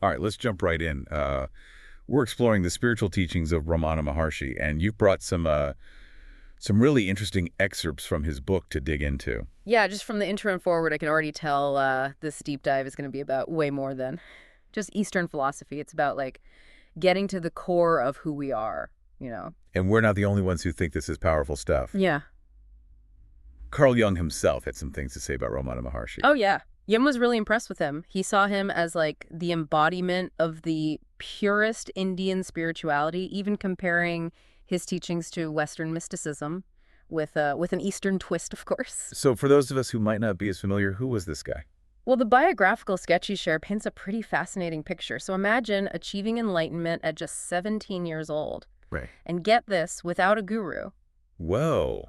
All right, let's jump right in. We're exploring the spiritual teachings of Ramana Maharshi, and you've brought some really interesting excerpts from his book to dig into. Yeah, just from the intro and forward, I can already tell this deep dive is going to be about way more than just Eastern philosophy. It's about like getting to the core of who we are, you know? And we're not the only ones who think this is powerful stuff. Yeah. Carl Jung himself had some things to say about Ramana Maharshi. Oh, yeah. Yim was really impressed with him. He saw him as like the embodiment of the purest Indian spirituality, even comparing his teachings to Western mysticism with an Eastern twist, of course. So for those of us who might not be as familiar, who was this guy? Well, the biographical sketch you share paints a pretty fascinating picture. So imagine achieving enlightenment at just 17 years old. Right. And get this, without a guru. Whoa.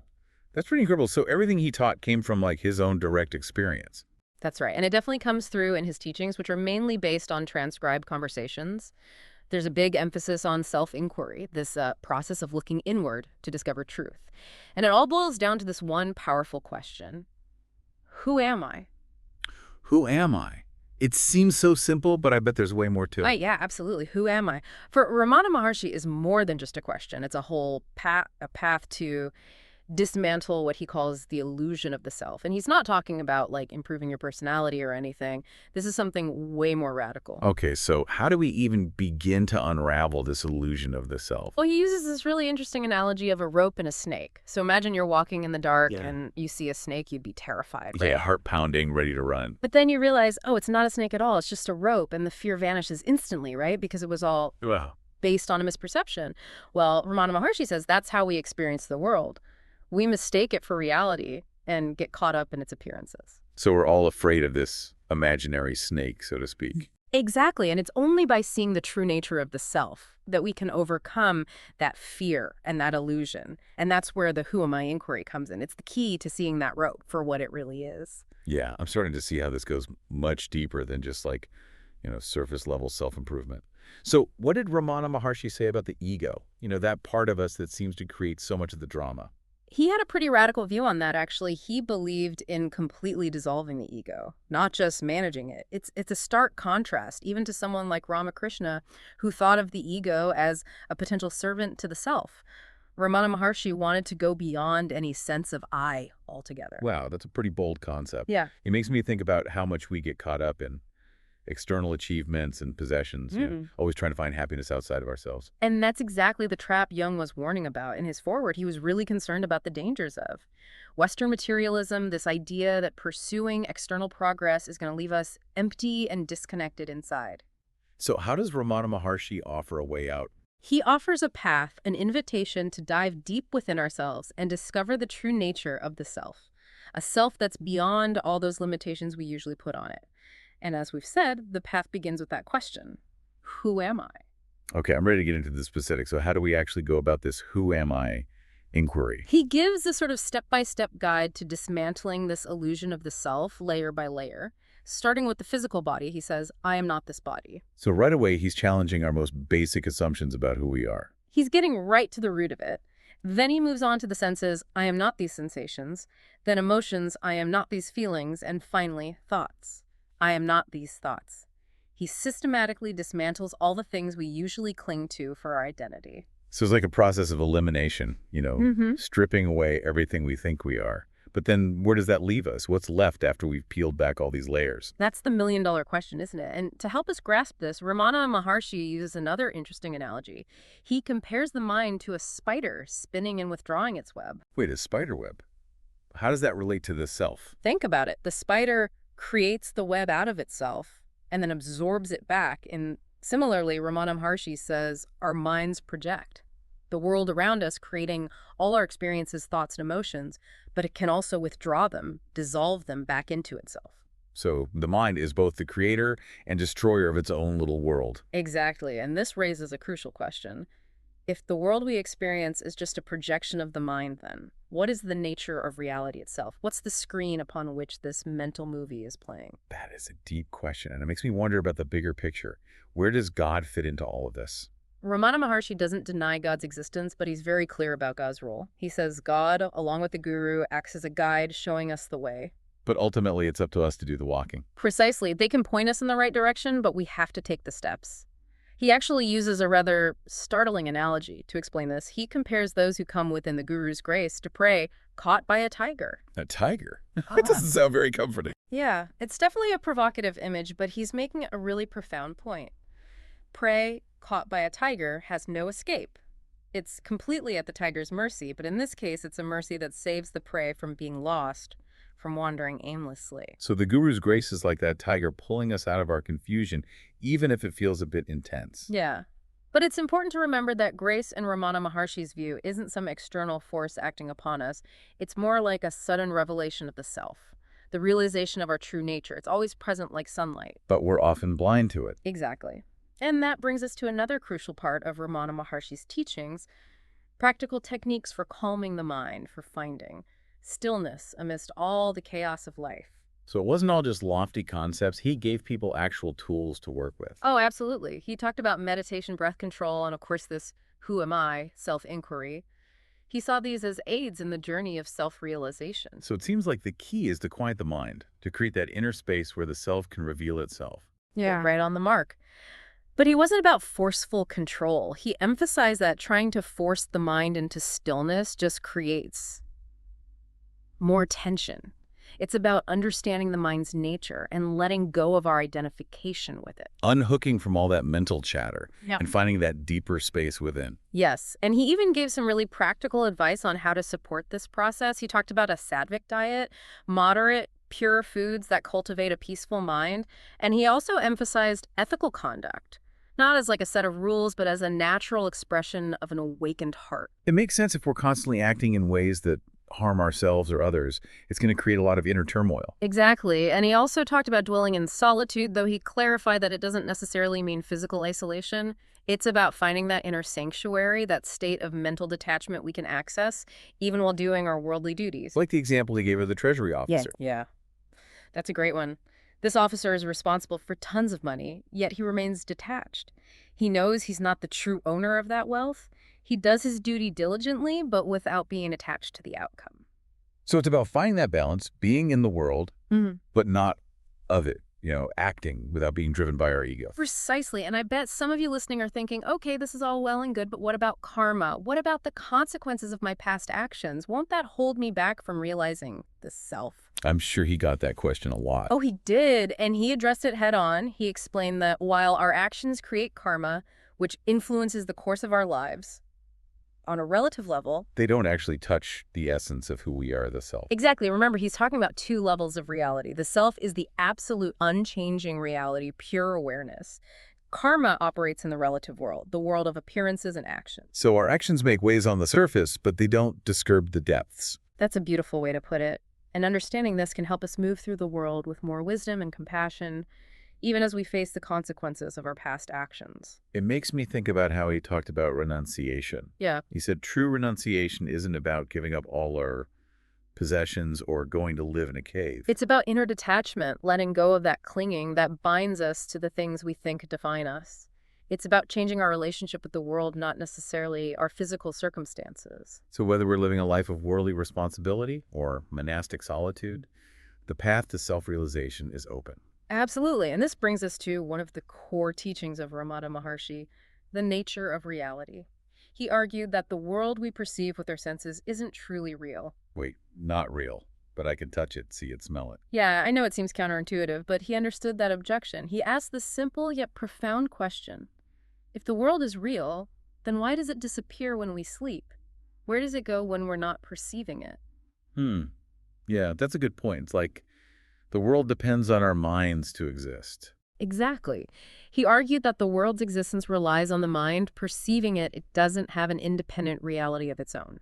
That's pretty incredible. So everything he taught came from like his own direct experience. That's right. And it definitely comes through in his teachings, which are mainly based on transcribed conversations. There's a big emphasis on self-inquiry, this process of looking inward to discover truth. And it all boils down to this one powerful question. Who am I? Who am I? It seems so simple, but I bet there's way more to it. Right, yeah, absolutely. Who am I? For Ramana Maharshi is more than just a question. It's a whole path to dismantle what he calls the illusion of the self. And he's not talking about like improving your personality or anything. This is something way more radical. Okay, so how do we even begin to unravel this illusion of the self? Well, he uses this really interesting analogy of a rope and a snake. So imagine you're walking in the dark Yeah. and you see a snake, you'd be terrified. Yeah, Right? heart pounding, ready to run. But then you realize, oh, it's not a snake at all. It's just a rope. And the fear vanishes instantly, right? Because it was all Wow. based on a misperception. Well, Ramana Maharshi says that's how we experience the world. We mistake it for reality and get caught up in its appearances. So we're all afraid of this imaginary snake, so to speak. Exactly. And it's only by seeing the true nature of the self that we can overcome that fear and that illusion. And that's where the who am I inquiry comes in. It's the key to seeing that rope for what it really is. Yeah, I'm starting to see how this goes much deeper than just like, surface level self-improvement. So what did Ramana Maharshi say about the ego? That part of us that seems to create so much of the drama. He had a pretty radical view on that, actually. He believed in completely dissolving the ego, not just managing it. It's a stark contrast, even to someone like Ramakrishna, who thought of the ego as a potential servant to the self. Ramana Maharshi wanted to go beyond any sense of I altogether. Wow, that's a pretty bold concept. Yeah. It makes me think about how much we get caught up in external achievements and possessions, always trying to find happiness outside of ourselves. And that's exactly the trap Jung was warning about in his foreword. He was really concerned about the dangers of Western materialism, this idea that pursuing external progress is going to leave us empty and disconnected inside. So how does Ramana Maharshi offer a way out? He offers a path, an invitation to dive deep within ourselves and discover the true nature of the self, a self that's beyond all those limitations we usually put on it. And as we've said, the path begins with that question. Who am I? Okay, I'm ready to get into the specifics. So how do we actually go about this who am I inquiry? He gives a sort of step-by-step guide to dismantling this illusion of the self layer by layer. Starting with the physical body, he says, I am not this body. So right away, he's challenging our most basic assumptions about who we are. He's getting right to the root of it. Then he moves on to the senses, I am not these sensations. Then emotions, I am not these feelings. And finally, thoughts. I am not these thoughts. He systematically dismantles all the things we usually cling to for our identity. So it's like a process of elimination, stripping away everything we think we are. But then where does that leave us? What's left after we've peeled back all these layers? That's the million-dollar question, isn't it? And to help us grasp this, Ramana Maharshi uses another interesting analogy. He compares the mind to a spider spinning and withdrawing its web. Wait, a spider web? How does that relate to the self? Think about it. The spider creates the web out of itself and then absorbs it back. And similarly, Ramana Maharshi says our minds project the world around us, creating all our experiences, thoughts, and emotions, but it can also withdraw them, dissolve them back into itself. So the mind is both the creator and destroyer of its own little world. Exactly. And this raises a crucial question. If the world we experience is just a projection of the mind, then what is the nature of reality itself? What's the screen upon which this mental movie is playing? That is a deep question, and it makes me wonder about the bigger picture. Where does God fit into all of this? Ramana Maharshi doesn't deny God's existence, but he's very clear about God's role. He says God, along with the guru, acts as a guide showing us the way. But ultimately, it's up to us to do the walking. Precisely. They can point us in the right direction, but we have to take the steps. He actually uses a rather startling analogy to explain this. He compares those who come within the guru's grace to prey caught by a tiger. A tiger? That doesn't sound very comforting. Yeah, it's definitely a provocative image, but he's making a really profound point. Prey caught by a tiger has no escape. It's completely at the tiger's mercy, but in this case, it's a mercy that saves the prey from being lost, from wandering aimlessly. So the guru's grace is like that tiger pulling us out of our confusion, even if it feels a bit intense. Yeah. But it's important to remember that grace in Ramana Maharshi's view isn't some external force acting upon us. It's more like a sudden revelation of the self, the realization of our true nature. It's always present like sunlight. But we're often blind to it. Exactly. And that brings us to another crucial part of Ramana Maharshi's teachings, practical techniques for calming the mind, for finding stillness amidst all the chaos of life. So it wasn't all just lofty concepts. He gave people actual tools to work with. Oh, absolutely. He talked about meditation, breath control, and of course this who am I, self-inquiry. He saw these as aids in the journey of self-realization. So it seems like the key is to quiet the mind, to create that inner space where the self can reveal itself. Yeah. Right on the mark. But he wasn't about forceful control. He emphasized that trying to force the mind into stillness just creates more tension. It's about understanding the mind's nature and letting go of our identification with it. Unhooking from all that mental chatter Yeah. and finding that deeper space within. Yes, and he even gave some really practical advice on how to support this process. He talked about a sattvic diet, moderate, pure foods that cultivate a peaceful mind, and he also emphasized ethical conduct. Not as like a set of rules, but as a natural expression of an awakened heart. It makes sense if we're constantly acting in ways that harm ourselves or others. It's going to create a lot of inner turmoil. Exactly. And he also talked about dwelling in solitude, though he clarified that it doesn't necessarily mean physical isolation. It's about finding that inner sanctuary, that state of mental detachment we can access, even while doing our worldly duties. Like the example he gave of the Treasury officer. Yeah. That's a great one. This officer is responsible for tons of money, yet he remains detached. He knows he's not the true owner of that wealth. He does his duty diligently, but without being attached to the outcome. So it's about finding that balance, being in the world, Mm-hmm. but not of it, acting without being driven by our ego. Precisely. And I bet some of you listening are thinking, okay, this is all well and good, but what about karma? What about the consequences of my past actions? Won't that hold me back from realizing the self? I'm sure he got that question a lot. Oh, he did. And he addressed it head on. He explained that while our actions create karma, which influences the course of our lives, on a relative level, They don't actually touch the essence of who we are, the self. exactly. Remember, he's talking about two levels of reality. The self is the absolute unchanging reality, pure awareness. Karma operates in the relative world, the world of appearances and actions. So our actions make waves on the surface, but they don't disturb the depths. That's a beautiful way to put it. And understanding this can help us move through the world with more wisdom and compassion, even as we face the consequences of our past actions. It makes me think about how he talked about renunciation. Yeah. He said true renunciation isn't about giving up all our possessions or going to live in a cave. It's about inner detachment, letting go of that clinging that binds us to the things we think define us. It's about changing our relationship with the world, not necessarily our physical circumstances. So whether we're living a life of worldly responsibility or monastic solitude, the path to self-realization is open. Absolutely. And this brings us to one of the core teachings of Ramana Maharshi, the nature of reality. He argued that the world we perceive with our senses isn't truly real. Wait, not real, but I can touch it, see it, smell it. Yeah, I know it seems counterintuitive, but he understood that objection. He asked the simple yet profound question. If the world is real, then why does it disappear when we sleep? Where does it go when we're not perceiving it? Yeah, that's a good point. It's like the world depends on our minds to exist. Exactly. He argued that the world's existence relies on the mind perceiving it. It doesn't have an independent reality of its own.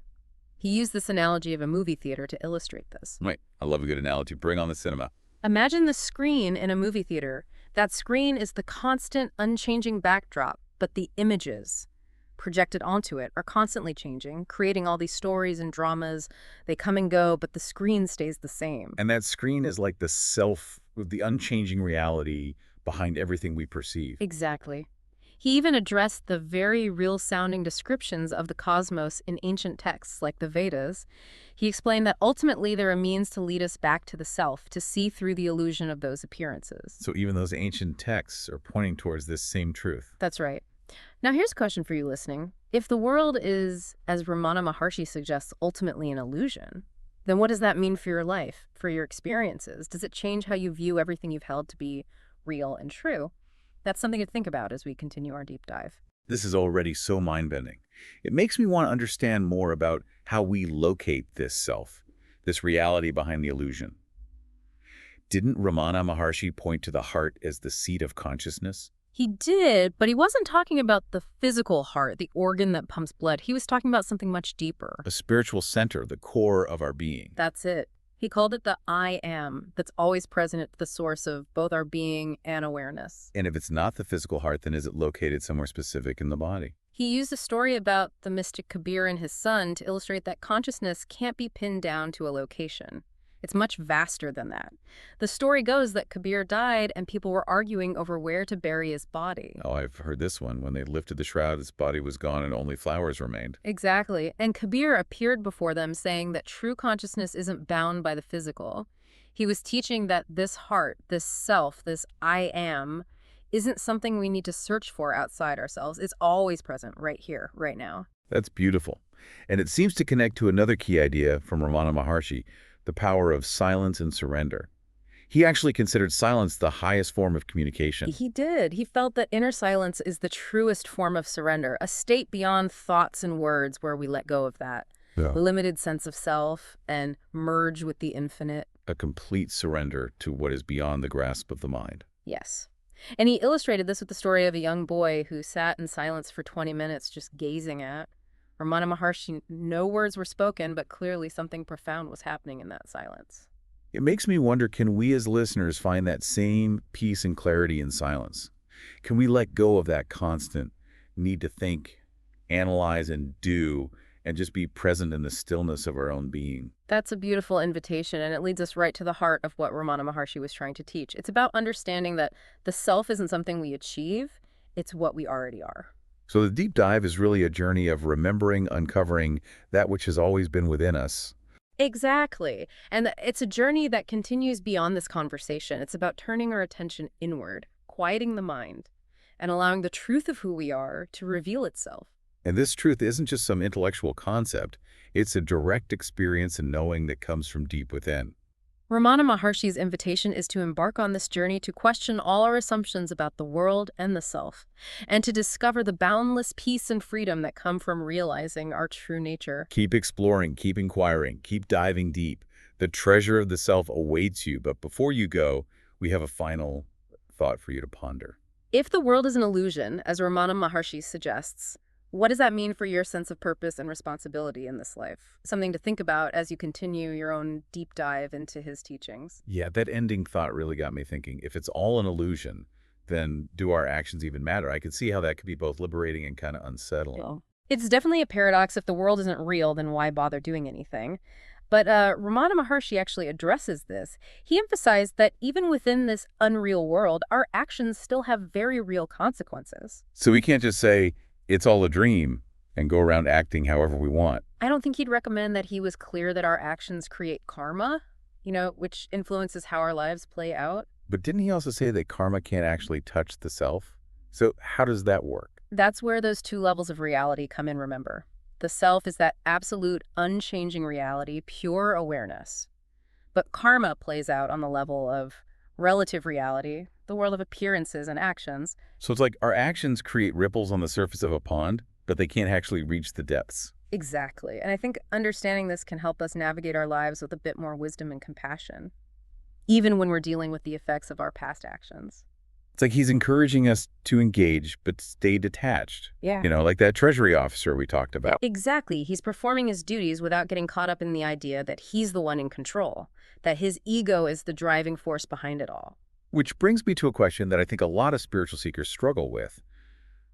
He used this analogy of a movie theater to illustrate this. Wait, I love a good analogy. Bring on the cinema. Imagine the screen in a movie theater. That screen is the constant, unchanging backdrop, but the images projected onto it are constantly changing, creating all these stories and dramas. They come and go, but the screen stays the same. And that screen is like the unchanging reality behind everything we perceive. Exactly. He even addressed the very real-sounding descriptions of the cosmos in ancient texts like the Vedas. He explained that ultimately they're a means to lead us back to the self, to see through the illusion of those appearances. So even those ancient texts are pointing towards this same truth. That's right. Now here's a question for you listening. If the world is, as Ramana Maharshi suggests, ultimately an illusion, then what does that mean for your life, for your experiences? Does it change how you view everything you've held to be real and true? That's something to think about as we continue our deep dive. This is already so mind-bending. It makes me want to understand more about how we locate this self, this reality behind the illusion. Didn't Ramana Maharshi point to the heart as the seat of consciousness? He did, but he wasn't talking about the physical heart, the organ that pumps blood. He was talking about something much deeper. A spiritual center, the core of our being. That's it. He called it the I am that's always present at the source of both our being and awareness. And if it's not the physical heart, then is it located somewhere specific in the body? He used a story about the mystic Kabir and his son to illustrate that consciousness can't be pinned down to a location. It's much vaster than that. The story goes that Kabir died and people were arguing over where to bury his body. Oh, I've heard this one. When they lifted the shroud, his body was gone and only flowers remained. Exactly. And Kabir appeared before them saying that true consciousness isn't bound by the physical. He was teaching that this heart, this self, this I am, isn't something we need to search for outside ourselves. It's always present right here, right now. That's beautiful. And it seems to connect to another key idea from Ramana Maharshi, the power of silence and surrender. He actually considered silence the highest form of communication. He did. He felt that inner silence is the truest form of surrender, a state beyond thoughts and words where we let go of that limited sense of self and merge with the infinite. A complete surrender to what is beyond the grasp of the mind. Yes. And he illustrated this with the story of a young boy who sat in silence for 20 minutes just gazing at Ramana Maharshi. No words were spoken, but clearly something profound was happening in that silence. It makes me wonder, can we as listeners find that same peace and clarity in silence? Can we let go of that constant need to think, analyze, and do, and just be present in the stillness of our own being? That's a beautiful invitation, and it leads us right to the heart of what Ramana Maharshi was trying to teach. It's about understanding that the self isn't something we achieve, it's what we already are. So the deep dive is really a journey of remembering, uncovering that which has always been within us. Exactly. And it's a journey that continues beyond this conversation. It's about turning our attention inward, quieting the mind, and allowing the truth of who we are to reveal itself. And this truth isn't just some intellectual concept. It's a direct experience and knowing that comes from deep within. Ramana Maharshi's invitation is to embark on this journey to question all our assumptions about the world and the self, and to discover the boundless peace and freedom that come from realizing our true nature. Keep exploring, keep inquiring, keep diving deep. The treasure of the self awaits you, but before you go, we have a final thought for you to ponder. If the world is an illusion, as Ramana Maharshi suggests, what does that mean for your sense of purpose and responsibility in this life? Something to think about as you continue your own deep dive into his teachings. Yeah, that ending thought really got me thinking. If it's all an illusion, then do our actions even matter? I could see how that could be both liberating and kind of unsettling. Well, it's definitely a paradox. If the world isn't real, then why bother doing anything? But Ramana Maharshi actually addresses this. He emphasized that even within this unreal world, our actions still have very real consequences. So we can't just say, it's all a dream, and go around acting however we want. I don't think he'd recommend that. He was clear that our actions create karma, which influences how our lives play out. But didn't he also say that karma can't actually touch the self? So how does that work? That's where those two levels of reality come in, remember. The self is that absolute, unchanging reality, pure awareness. But karma plays out on the level of relative reality, the world of appearances and actions. So it's like our actions create ripples on the surface of a pond, but they can't actually reach the depths. Exactly. And I think understanding this can help us navigate our lives with a bit more wisdom and compassion, even when we're dealing with the effects of our past actions. It's like he's encouraging us to engage, but stay detached. Yeah. Like that treasury officer we talked about. Exactly. He's performing his duties without getting caught up in the idea that he's the one in control, that his ego is the driving force behind it all. Which brings me to a question that I think a lot of spiritual seekers struggle with.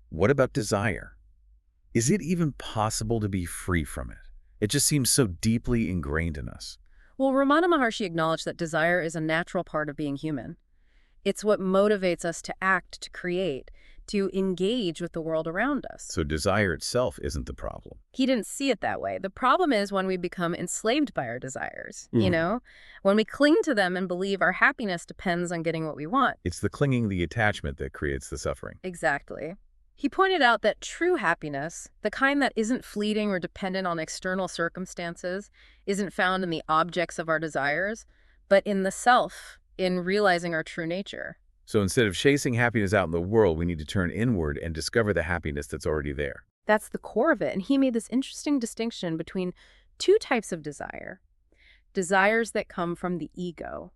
What about desire? Is it even possible to be free from it? It just seems so deeply ingrained in us. Well, Ramana Maharshi acknowledged that desire is a natural part of being human. It's what motivates us to act, to create, to engage with the world around us. So desire itself isn't the problem. He didn't see it that way. The problem is when we become enslaved by our desires, Mhm. when we cling to them and believe our happiness depends on getting what we want. It's the clinging, the attachment that creates the suffering. Exactly. He pointed out that true happiness, the kind that isn't fleeting or dependent on external circumstances, isn't found in the objects of our desires, but in the self, in realizing our true nature. So instead of chasing happiness out in the world, we need to turn inward and discover the happiness that's already there. That's the core of it. And he made this interesting distinction between two types of desire. Desires that come from the ego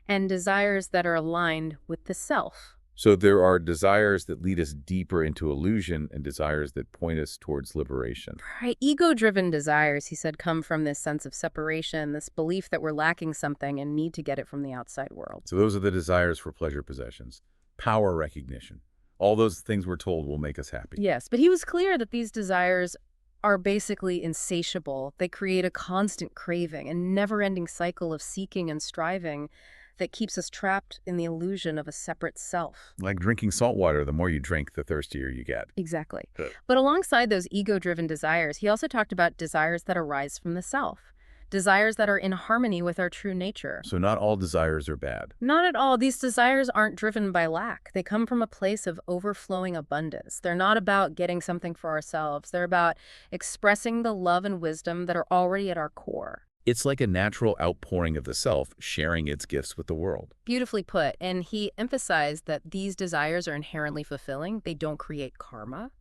and desires that are aligned with the self. So there are desires that lead us deeper into illusion and desires that point us towards liberation. Right. Ego-driven desires, he said, come from this sense of separation, this belief that we're lacking something and need to get it from the outside world. So those are the desires for pleasure possessions, power recognition. All those things we're told will make us happy. Yes, but he was clear that these desires are basically insatiable. They create a constant craving, a never-ending cycle of seeking and striving that keeps us trapped in the illusion of a separate self. Like drinking salt water, the more you drink, the thirstier you get. Exactly. Good. But alongside those ego-driven desires, he also talked about desires that arise from the self, desires that are in harmony with our true nature. So not all desires are bad. Not at all. These desires aren't driven by lack. They come from a place of overflowing abundance. They're not about getting something for ourselves. They're about expressing the love and wisdom that are already at our core. It's like a natural outpouring of the self, sharing its gifts with the world. Beautifully put. And he emphasized that these desires are inherently fulfilling. They don't create karma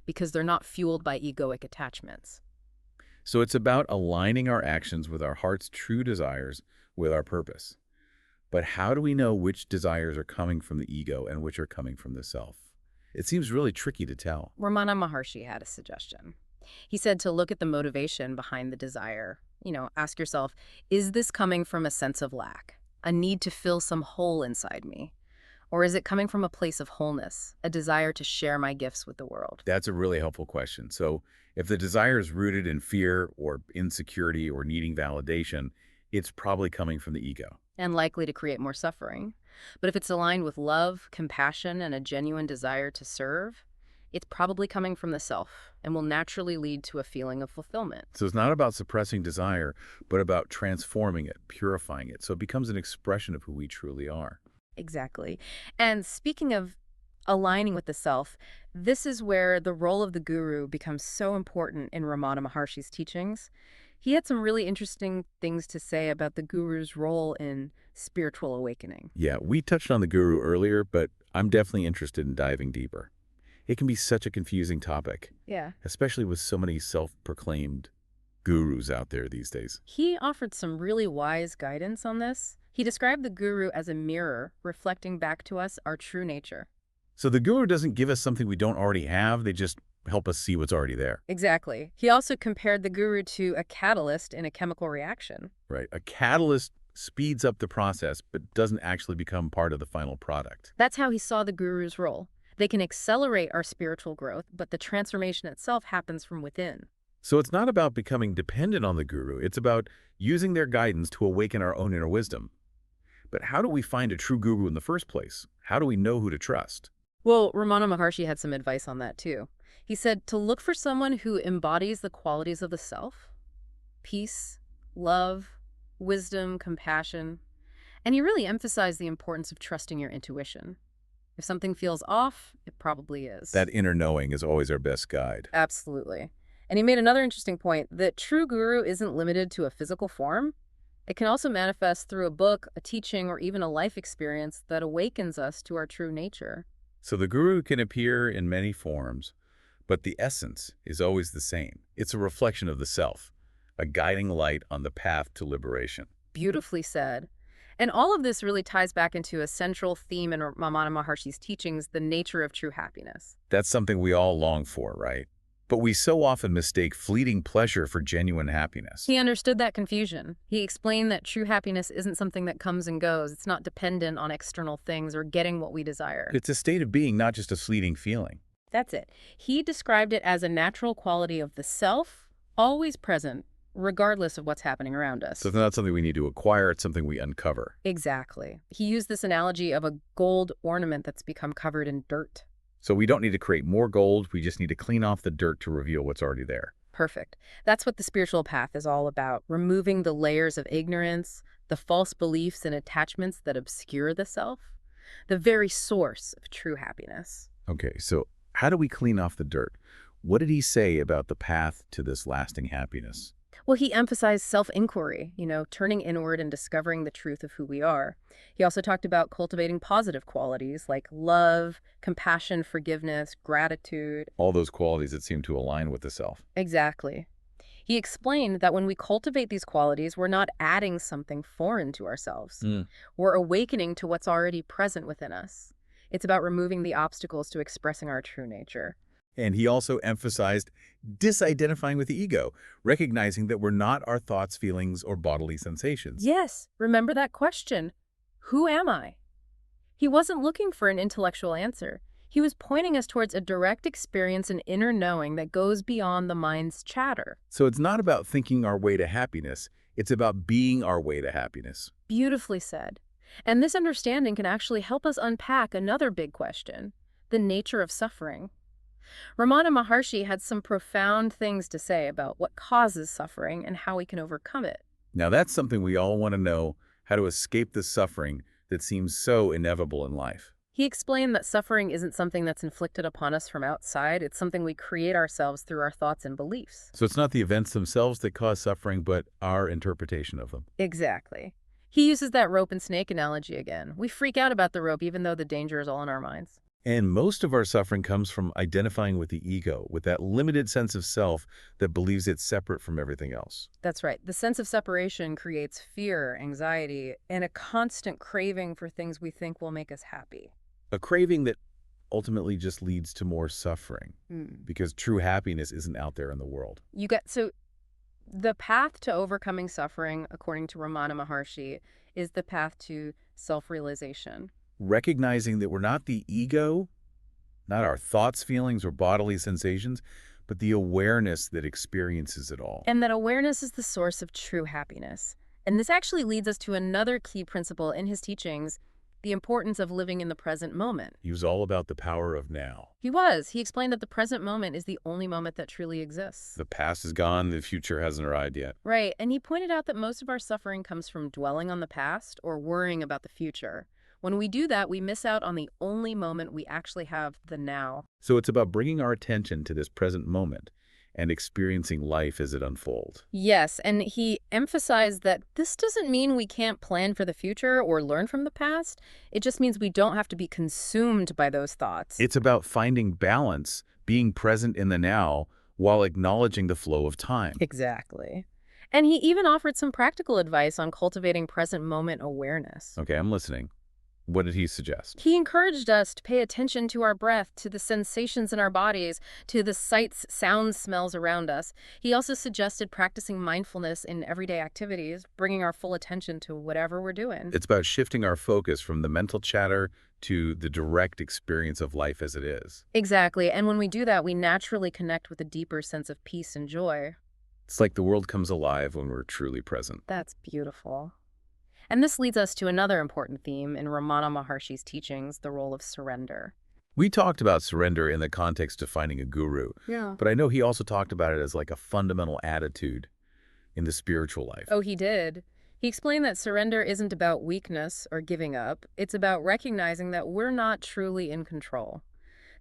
because they're not fueled by egoic attachments. So it's about aligning our actions with our heart's true desires with our purpose. But how do we know which desires are coming from the ego and which are coming from the self? It seems really tricky to tell. Ramana Maharshi had a suggestion. He said to look at the motivation behind the desire. Ask yourself, is this coming from a sense of lack, a need to fill some hole inside me? Or is it coming from a place of wholeness, a desire to share my gifts with the world? That's a really helpful question. So if the desire is rooted in fear or insecurity or needing validation, it's probably coming from the ego. And likely to create more suffering. But if it's aligned with love, compassion, and a genuine desire to serve, it's probably coming from the self and will naturally lead to a feeling of fulfillment. So it's not about suppressing desire, but about transforming it, purifying it, so it becomes an expression of who we truly are. Exactly. And speaking of aligning with the self, this is where the role of the guru becomes so important in Ramana Maharshi's teachings. He had some really interesting things to say about the guru's role in spiritual awakening. Yeah, we touched on the guru earlier, but I'm definitely interested in diving deeper. It can be such a confusing topic, Yeah. especially with so many self-proclaimed gurus out there these days. He offered some really wise guidance on this. He described the guru as a mirror reflecting back to us our true nature. So the guru doesn't give us something we don't already have, they just help us see what's already there. Exactly. He also compared the guru to a catalyst in a chemical reaction. Right. A catalyst speeds up the process, but doesn't actually become part of the final product. That's how he saw the guru's role. They can accelerate our spiritual growth, but the transformation itself happens from within. So it's not about becoming dependent on the guru, it's about using their guidance to awaken our own inner wisdom. But how do we find a true guru in the first place? How do we know who to trust? Well, Ramana Maharshi had some advice on that too. He said to look for someone who embodies the qualities of the self, peace, love, wisdom, compassion. And he really emphasized the importance of trusting your intuition. If something feels off, it probably is. That inner knowing is always our best guide. Absolutely. And he made another interesting point that true guru isn't limited to a physical form. It can also manifest through a book, a teaching, or even a life experience that awakens us to our true nature. So the guru can appear in many forms, but the essence is always the same. It's a reflection of the self, a guiding light on the path to liberation. Beautifully said. And all of this really ties back into a central theme in Ramana Maharshi's teachings, the nature of true happiness. That's something we all long for, right? But we so often mistake fleeting pleasure for genuine happiness. He understood that confusion. He explained that true happiness isn't something that comes and goes. It's not dependent on external things or getting what we desire. It's a state of being, not just a fleeting feeling. That's it. He described it as a natural quality of the self, always present, regardless of what's happening around us. So it's not something we need to acquire, it's something we uncover. Exactly. He used this analogy of a gold ornament that's become covered in dirt. So we don't need to create more gold, we just need to clean off the dirt to reveal what's already there. Perfect. That's what the spiritual path is all about, removing the layers of ignorance, the false beliefs and attachments that obscure the self, the very source of true happiness. Okay, so how do we clean off the dirt? What did he say about the path to this lasting happiness? Well, he emphasized self-inquiry, turning inward and discovering the truth of who we are. He also talked about cultivating positive qualities like love, compassion, forgiveness, gratitude. All those qualities that seem to align with the self. Exactly. He explained that when we cultivate these qualities, we're not adding something foreign to ourselves. Mm. We're awakening to what's already present within us. It's about removing the obstacles to expressing our true nature. And he also emphasized disidentifying with the ego, recognizing that we're not our thoughts, feelings, or bodily sensations. Yes, remember that question. Who am I? He wasn't looking for an intellectual answer. He was pointing us towards a direct experience and inner knowing that goes beyond the mind's chatter. So it's not about thinking our way to happiness, it's about being our way to happiness. Beautifully said. And this understanding can actually help us unpack another big question, the nature of suffering. Ramana Maharshi had some profound things to say about what causes suffering and how we can overcome it. Now that's something we all want to know, how to escape the suffering that seems so inevitable in life. He explained that suffering isn't something that's inflicted upon us from outside. It's something we create ourselves through our thoughts and beliefs. So it's not the events themselves that cause suffering, but our interpretation of them. Exactly. He uses that rope and snake analogy again. We freak out about the rope even though the danger is all in our minds. And most of our suffering comes from identifying with the ego, with that limited sense of self that believes it's separate from everything else. That's right. The sense of separation creates fear, anxiety, and a constant craving for things we think will make us happy. A craving that ultimately just leads to more suffering, because true happiness isn't out there in the world. So the path to overcoming suffering, according to Ramana Maharshi, is the path to self-realization. Recognizing that we're not the ego, not our thoughts, feelings, or bodily sensations, but the awareness that experiences it all. And that awareness is the source of true happiness. And this actually leads us to another key principle in his teachings, the importance of living in the present moment. He was all about the power of now. He was. He explained that the present moment is the only moment that truly exists. The past is gone, the future hasn't arrived yet. Right. And he pointed out that most of our suffering comes from dwelling on the past or worrying about the future. When we do that, we miss out on the only moment we actually have, the now. So it's about bringing our attention to this present moment and experiencing life as it unfolds. Yes, and he emphasized that this doesn't mean we can't plan for the future or learn from the past. It just means we don't have to be consumed by those thoughts. It's about finding balance, being present in the now, while acknowledging the flow of time. Exactly. And he even offered some practical advice on cultivating present moment awareness. Okay, I'm listening. What did he suggest? He encouraged us to pay attention to our breath, to the sensations in our bodies, to the sights, sounds, smells around us. He also suggested practicing mindfulness in everyday activities, bringing our full attention to whatever we're doing. It's about shifting our focus from the mental chatter to the direct experience of life as it is. Exactly. And when we do that, we naturally connect with a deeper sense of peace and joy. It's like the world comes alive when we're truly present. That's beautiful. And this leads us to another important theme in Ramana Maharshi's teachings, the role of surrender. We talked about surrender in the context of finding a guru, but I know he also talked about it as like a fundamental attitude in the spiritual life. Oh, he did. He explained that surrender isn't about weakness or giving up. It's about recognizing that we're not truly in control,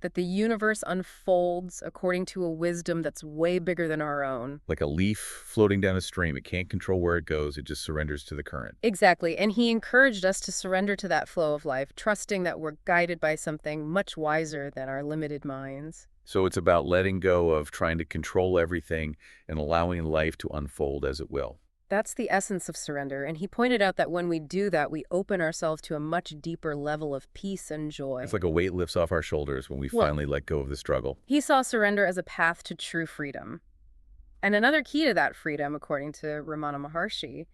that the universe unfolds according to a wisdom that's way bigger than our own. Like a leaf floating down a stream. It can't control where it goes. It just surrenders to the current. Exactly. And he encouraged us to surrender to that flow of life, trusting that we're guided by something much wiser than our limited minds. So it's about letting go of trying to control everything and allowing life to unfold as it will. That's the essence of surrender, and he pointed out that when we do that, we open ourselves to a much deeper level of peace and joy. It's like a weight lifts off our shoulders when we finally let go of the struggle. He saw surrender as a path to true freedom. And another key to that freedom, according to Ramana Maharshi,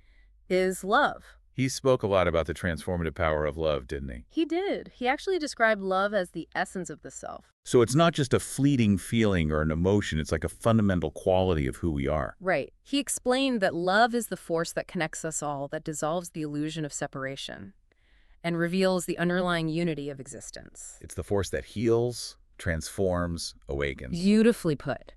is love. He spoke a lot about the transformative power of love, didn't he? He did. He actually described love as the essence of the self. So it's not just a fleeting feeling or an emotion. It's like a fundamental quality of who we are. Right. He explained that love is the force that connects us all, that dissolves the illusion of separation and reveals the underlying unity of existence. It's the force that heals, transforms, awakens. Beautifully put.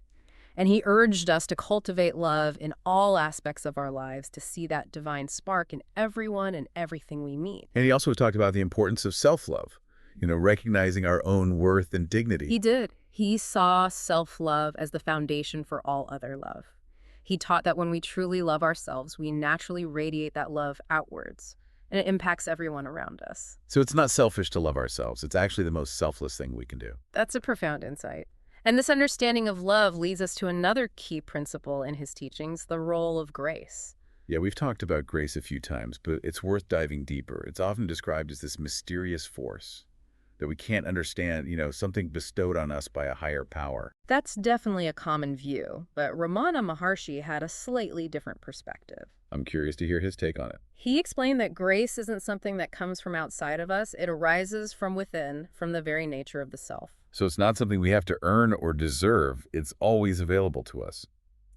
And he urged us to cultivate love in all aspects of our lives, to see that divine spark in everyone and everything we meet. And he also talked about the importance of self-love, recognizing our own worth and dignity. He did. He saw self-love as the foundation for all other love. He taught that when we truly love ourselves, we naturally radiate that love outwards, and it impacts everyone around us. So it's not selfish to love ourselves. It's actually the most selfless thing we can do. That's a profound insight. And this understanding of love leads us to another key principle in his teachings, the role of grace. Yeah, we've talked about grace a few times, but it's worth diving deeper. It's often described as this mysterious force that we can't understand, something bestowed on us by a higher power. That's definitely a common view, but Ramana Maharshi had a slightly different perspective. I'm curious to hear his take on it. He explained that grace isn't something that comes from outside of us. It arises from within, from the very nature of the self. So it's not something we have to earn or deserve. It's always available to us.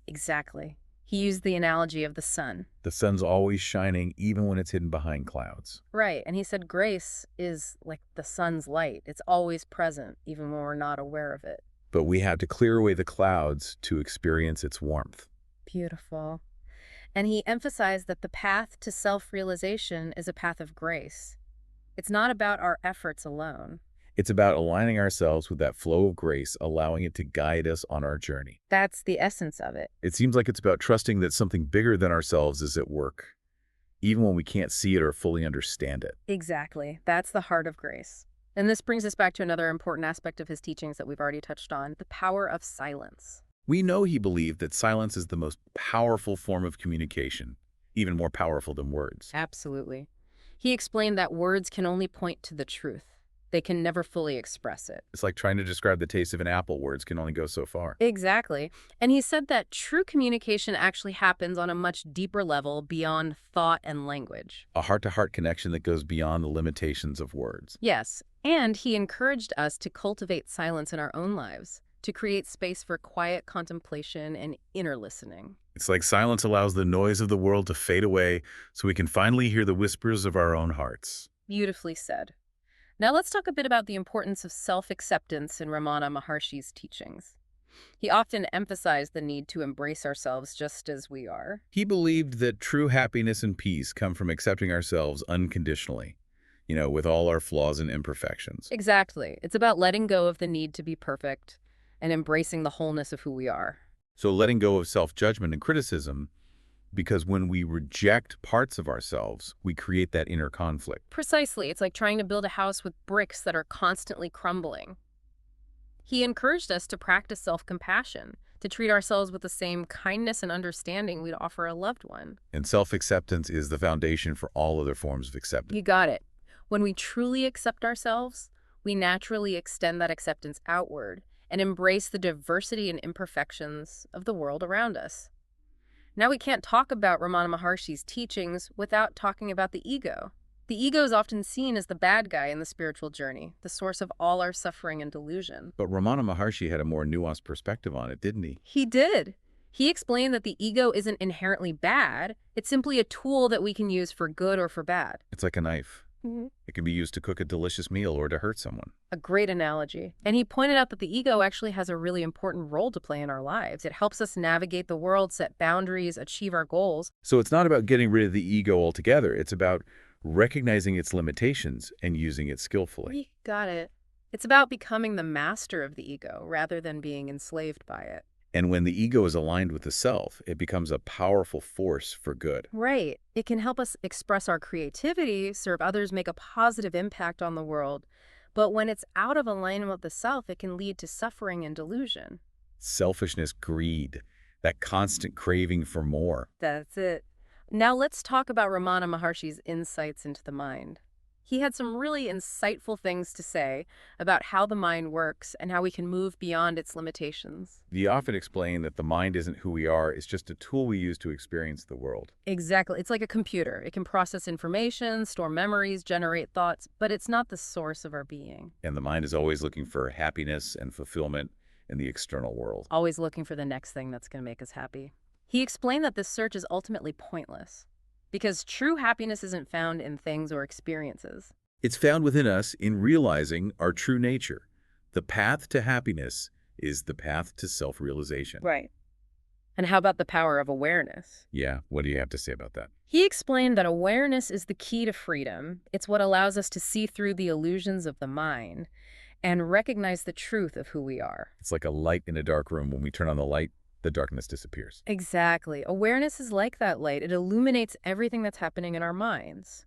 Exactly. He used the analogy of the sun. The sun's always shining, even when it's hidden behind clouds. Right, and he said grace is like the sun's light. It's always present, even when we're not aware of it. But we have to clear away the clouds to experience its warmth. Beautiful. And he emphasized that the path to self-realization is a path of grace. It's not about our efforts alone. It's about aligning ourselves with that flow of grace, allowing it to guide us on our journey. That's the essence of it. It seems like it's about trusting that something bigger than ourselves is at work, even when we can't see it or fully understand it. Exactly. That's the heart of grace. And this brings us back to another important aspect of his teachings that we've already touched on, the power of silence. We know he believed that silence is the most powerful form of communication, even more powerful than words. Absolutely. He explained that words can only point to the truth. They can never fully express it. It's like trying to describe the taste of an apple. Words can only go so far. Exactly. And he said that true communication actually happens on a much deeper level beyond thought and language. A heart-to-heart connection that goes beyond the limitations of words. Yes, and he encouraged us to cultivate silence in our own lives, to create space for quiet contemplation and inner listening. It's like silence allows the noise of the world to fade away so we can finally hear the whispers of our own hearts. Beautifully said. Now let's talk a bit about the importance of self-acceptance in Ramana Maharshi's teachings. He often emphasized the need to embrace ourselves just as we are. He believed that true happiness and peace come from accepting ourselves unconditionally, with all our flaws and imperfections. Exactly. It's about letting go of the need to be perfect and embracing the wholeness of who we are. So letting go of self-judgment and criticism, because when we reject parts of ourselves, we create that inner conflict. Precisely. It's like trying to build a house with bricks that are constantly crumbling. He encouraged us to practice self-compassion, to treat ourselves with the same kindness and understanding we'd offer a loved one. And self-acceptance is the foundation for all other forms of acceptance. You got it. When we truly accept ourselves, we naturally extend that acceptance outward and embrace the diversity and imperfections of the world around us. Now we can't talk about Ramana Maharshi's teachings without talking about the ego. The ego is often seen as the bad guy in the spiritual journey, the source of all our suffering and delusion. But Ramana Maharshi had a more nuanced perspective on it, didn't he? He did. He explained that the ego isn't inherently bad. It's simply a tool that we can use for good or for bad. It's like a knife. It can be used to cook a delicious meal or to hurt someone. A great analogy. And he pointed out that the ego actually has a really important role to play in our lives. It helps us navigate the world, set boundaries, achieve our goals. So it's not about getting rid of the ego altogether. It's about recognizing its limitations and using it skillfully. You got it. It's about becoming the master of the ego rather than being enslaved by it. And when the ego is aligned with the self, it becomes a powerful force for good. Right. It can help us express our creativity, serve others, make a positive impact on the world. But when it's out of alignment with the self, it can lead to suffering and delusion. Selfishness, greed, that constant craving for more. That's it. Now let's talk about Ramana Maharshi's insights into the mind. He had some really insightful things to say about how the mind works and how we can move beyond its limitations. He often explained that the mind isn't who we are, it's just a tool we use to experience the world. Exactly. It's like a computer. It can process information, store memories, generate thoughts, but it's not the source of our being. And the mind is always looking for happiness and fulfillment in the external world. Always looking for the next thing that's going to make us happy. He explained that this search is ultimately pointless, because true happiness isn't found in things or experiences. It's found within us in realizing our true nature, The path to happiness is the path to self-realization. Right. And how about the power of awareness? Yeah, what do you have to say about that? He explained that awareness is the key to freedom. It's what allows us to see through the illusions of the mind and recognize the truth of who we are. It's like a light in a dark room. When we turn on the light, the darkness disappears. Exactly. Awareness is like that light. It illuminates everything that's happening in our minds,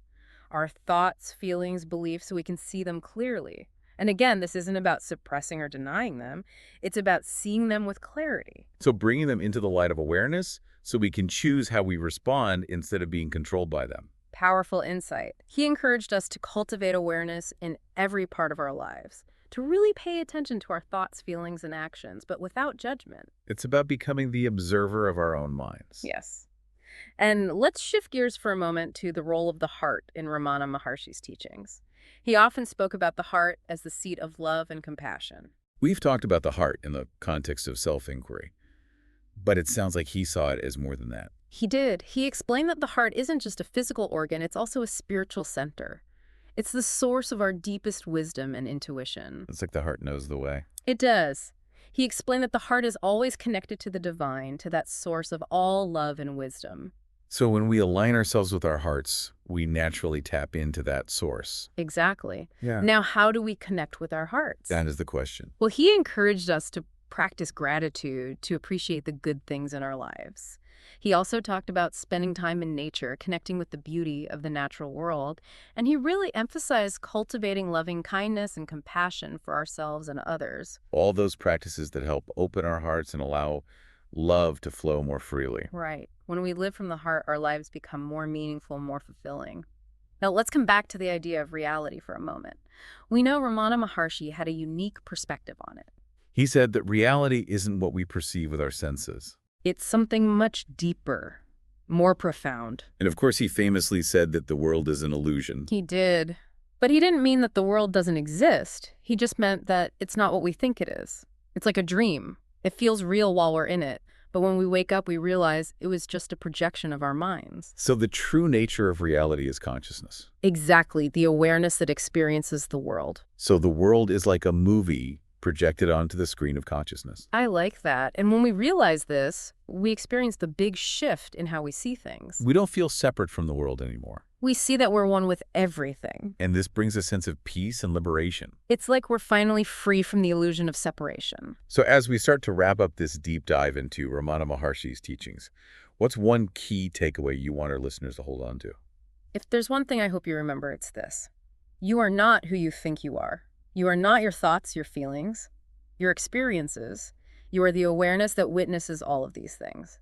our thoughts, feelings, beliefs, so we can see them clearly. And again, this isn't about suppressing or denying them. It's about seeing them with clarity. So bringing them into the light of awareness so we can choose how we respond instead of being controlled by them. Powerful insight. He encouraged us to cultivate awareness in every part of our lives, to really pay attention to our thoughts, feelings, and actions, but without judgment. It's about becoming the observer of our own minds. Yes. And let's shift gears for a moment to the role of the heart in Ramana Maharshi's teachings. He often spoke about the heart as the seat of love and compassion. We've talked about the heart in the context of self-inquiry, but it sounds like he saw it as more than that. He did. He explained that the heart isn't just a physical organ, it's also a spiritual center. It's the source of our deepest wisdom and intuition. It's like the heart knows the way. It does. He explained that the heart is always connected to the divine, to that source of all love and wisdom. So when we align ourselves with our hearts, we naturally tap into that source. Exactly. Yeah. Now, how do we connect with our hearts? That is the question. Well, he encouraged us to practice gratitude, to appreciate the good things in our lives. He also talked about spending time in nature, connecting with the beauty of the natural world, and he really emphasized cultivating loving kindness and compassion for ourselves and others. All those practices that help open our hearts and allow love to flow more freely. Right. When we live from the heart, our lives become more meaningful, more fulfilling. Now, let's come back to the idea of reality for a moment. We know Ramana Maharshi had a unique perspective on it. He said that reality isn't what we perceive with our senses. It's something much deeper, more profound. And of course, he famously said that the world is an illusion. He did. But he didn't mean that the world doesn't exist. He just meant that it's not what we think it is. It's like a dream. It feels real while we're in it. But when we wake up, we realize it was just a projection of our minds. So the true nature of reality is consciousness. Exactly, the awareness that experiences the world. So the world is like a movie projected onto the screen of consciousness. I like that. And when we realize this, we experience the big shift in how we see things. We don't feel separate from the world anymore. We see that we're one with everything. And this brings a sense of peace and liberation. It's like we're finally free from the illusion of separation. So as we start to wrap up this deep dive into Ramana Maharshi's teachings, what's one key takeaway you want our listeners to hold on to? If there's one thing I hope you remember, it's this. You are not who you think you are. You are not your thoughts, your feelings, your experiences. You are the awareness that witnesses all of these things.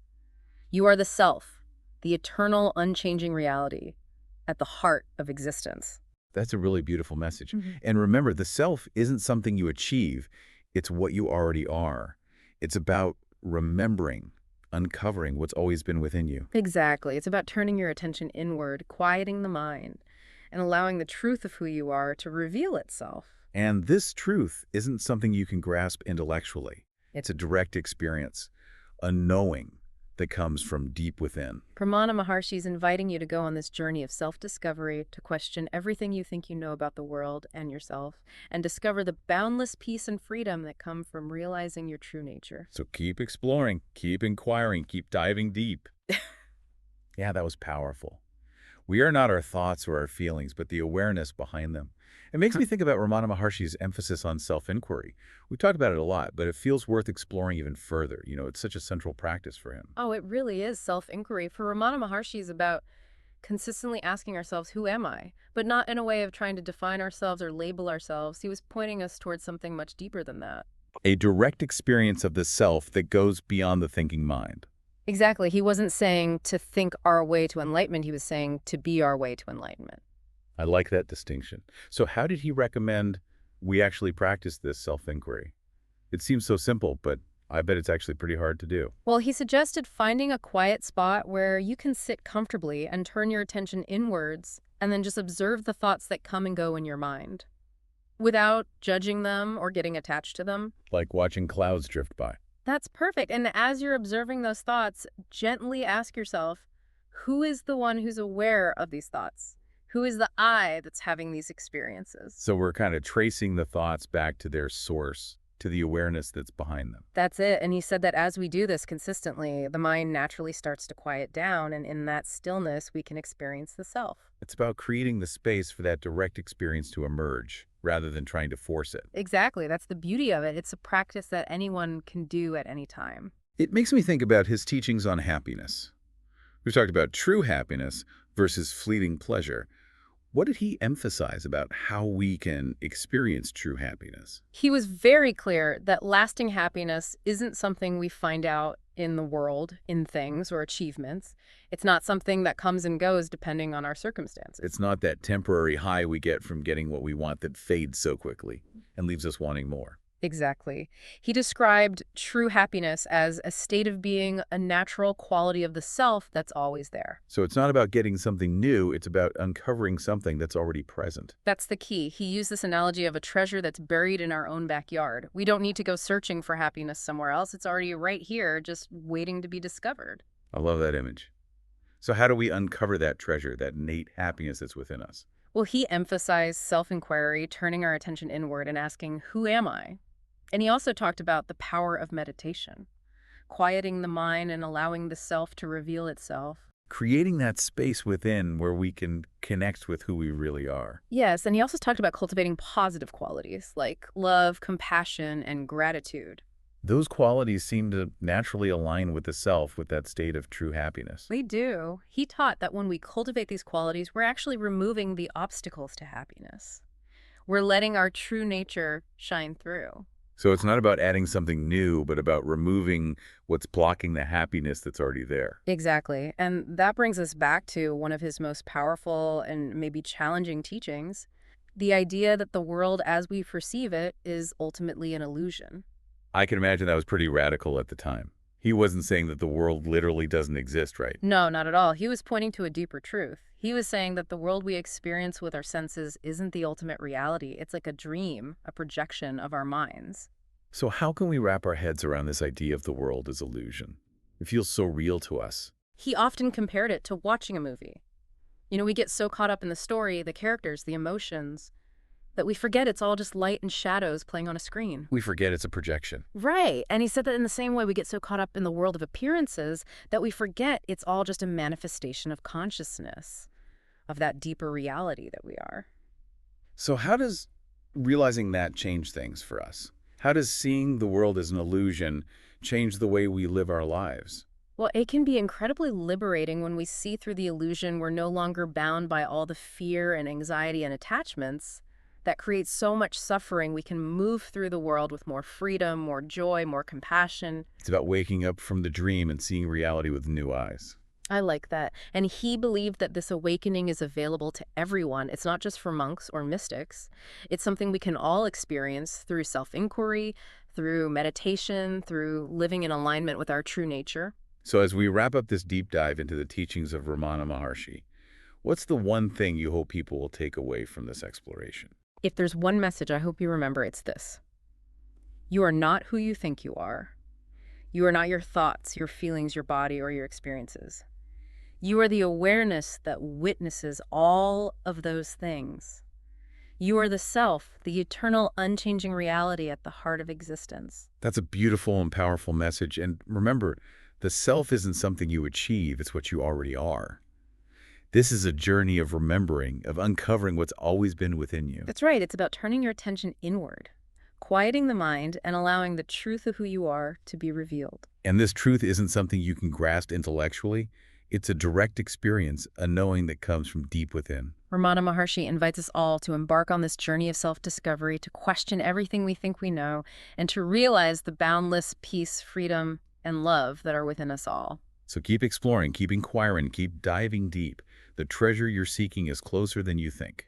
You are the self, the eternal, unchanging reality at the heart of existence. That's a really beautiful message. Mm-hmm. And remember, the self isn't something you achieve. It's what you already are. It's about remembering, uncovering what's always been within you. Exactly. It's about turning your attention inward, quieting the mind, and allowing the truth of who you are to reveal itself. And this truth isn't something you can grasp intellectually. It's a direct experience, a knowing that comes from deep within. Ramana Maharshi is inviting you to go on this journey of self-discovery, to question everything you think you know about the world and yourself, and discover the boundless peace and freedom that come from realizing your true nature. So keep exploring, keep inquiring, keep diving deep. Yeah, that was powerful. We are not our thoughts or our feelings, but the awareness behind them. It makes me think about Ramana Maharshi's emphasis on self-inquiry. We've talked about it a lot, but it feels worth exploring even further. You know, it's such a central practice for him. Oh, it really is self-inquiry. For Ramana Maharshi is about consistently asking ourselves, who am I? But not in a way of trying to define ourselves or label ourselves. He was pointing us towards something much deeper than that. A direct experience of the self that goes beyond the thinking mind. Exactly. He wasn't saying to think our way to enlightenment. He was saying to be our way to enlightenment. I like that distinction. So how did he recommend we actually practice this self-inquiry? It seems so simple, but I bet it's actually pretty hard to do. Well, he suggested finding a quiet spot where you can sit comfortably and turn your attention inwards and then just observe the thoughts that come and go in your mind without judging them or getting attached to them. Like watching clouds drift by. That's perfect. And as you're observing those thoughts, gently ask yourself, who is the one who's aware of these thoughts? Who is the I that's having these experiences? So we're kind of tracing the thoughts back to their source, to the awareness that's behind them. That's it. And he said that as we do this consistently, the mind naturally starts to quiet down, and in that stillness, we can experience the self. It's about creating the space for that direct experience to emerge, rather than trying to force it. Exactly. That's the beauty of it. It's a practice that anyone can do at any time. It makes me think about his teachings on happiness. We've talked about true happiness versus fleeting pleasure. What did he emphasize about how we can experience true happiness? He was very clear that lasting happiness isn't something we find out in the world, in things or achievements. It's not something that comes and goes depending on our circumstances. It's not that temporary high we get from getting what we want that fades so quickly and leaves us wanting more. Exactly. He described true happiness as a state of being, a natural quality of the self that's always there. So it's not about getting something new, it's about uncovering something that's already present. That's the key. He used this analogy of a treasure that's buried in our own backyard. We don't need to go searching for happiness somewhere else. It's already right here, just waiting to be discovered. I love that image. So how do we uncover that treasure, that innate happiness that's within us? Well, he emphasized self-inquiry, turning our attention inward and asking, who am I? And he also talked about the power of meditation, quieting the mind and allowing the self to reveal itself. Creating that space within where we can connect with who we really are. Yes, and he also talked about cultivating positive qualities like love, compassion, and gratitude. Those qualities seem to naturally align with the self, with that state of true happiness. They do. He taught that when we cultivate these qualities, we're actually removing the obstacles to happiness. We're letting our true nature shine through. So it's not about adding something new, but about removing what's blocking the happiness that's already there. Exactly. And that brings us back to one of his most powerful and maybe challenging teachings, the idea that the world as we perceive it is ultimately an illusion. I can imagine that was pretty radical at the time. He wasn't saying that the world literally doesn't exist, right? No, not at all. He was pointing to a deeper truth. He was saying that the world we experience with our senses isn't the ultimate reality. It's like a dream, a projection of our minds. So how can we wrap our heads around this idea of the world as illusion? It feels so real to us. He often compared it to watching a movie. We get so caught up in the story, the characters, the emotions, that we forget it's all just light and shadows playing on a screen. We forget it's a projection. Right. And he said that in the same way we get so caught up in the world of appearances that we forget it's all just a manifestation of consciousness, of that deeper reality that we are. So how does realizing that change things for us? How does seeing the world as an illusion change the way we live our lives? Well, it can be incredibly liberating when we see through the illusion we're no longer bound by all the fear and anxiety and attachments that create so much suffering. We can move through the world with more freedom, more joy, more compassion. It's about waking up from the dream and seeing reality with new eyes. I like that. And he believed that this awakening is available to everyone. It's not just for monks or mystics. It's something we can all experience through self-inquiry, through meditation, through living in alignment with our true nature. So as we wrap up this deep dive into the teachings of Ramana Maharshi, what's the one thing you hope people will take away from this exploration? If there's one message I hope you remember, it's this. You are not who you think you are. You are not your thoughts, your feelings, your body, or your experiences. You are the awareness that witnesses all of those things. You are the self, the eternal, unchanging reality at the heart of existence. That's a beautiful and powerful message. And remember, the self isn't something you achieve, it's what you already are. This is a journey of remembering, of uncovering what's always been within you. That's right. It's about turning your attention inward, quieting the mind, and allowing the truth of who you are to be revealed. And this truth isn't something you can grasp intellectually. It's a direct experience, a knowing that comes from deep within. Ramana Maharshi invites us all to embark on this journey of self-discovery, to question everything we think we know, and to realize the boundless peace, freedom, and love that are within us all. So keep exploring, keep inquiring, keep diving deep. The treasure you're seeking is closer than you think.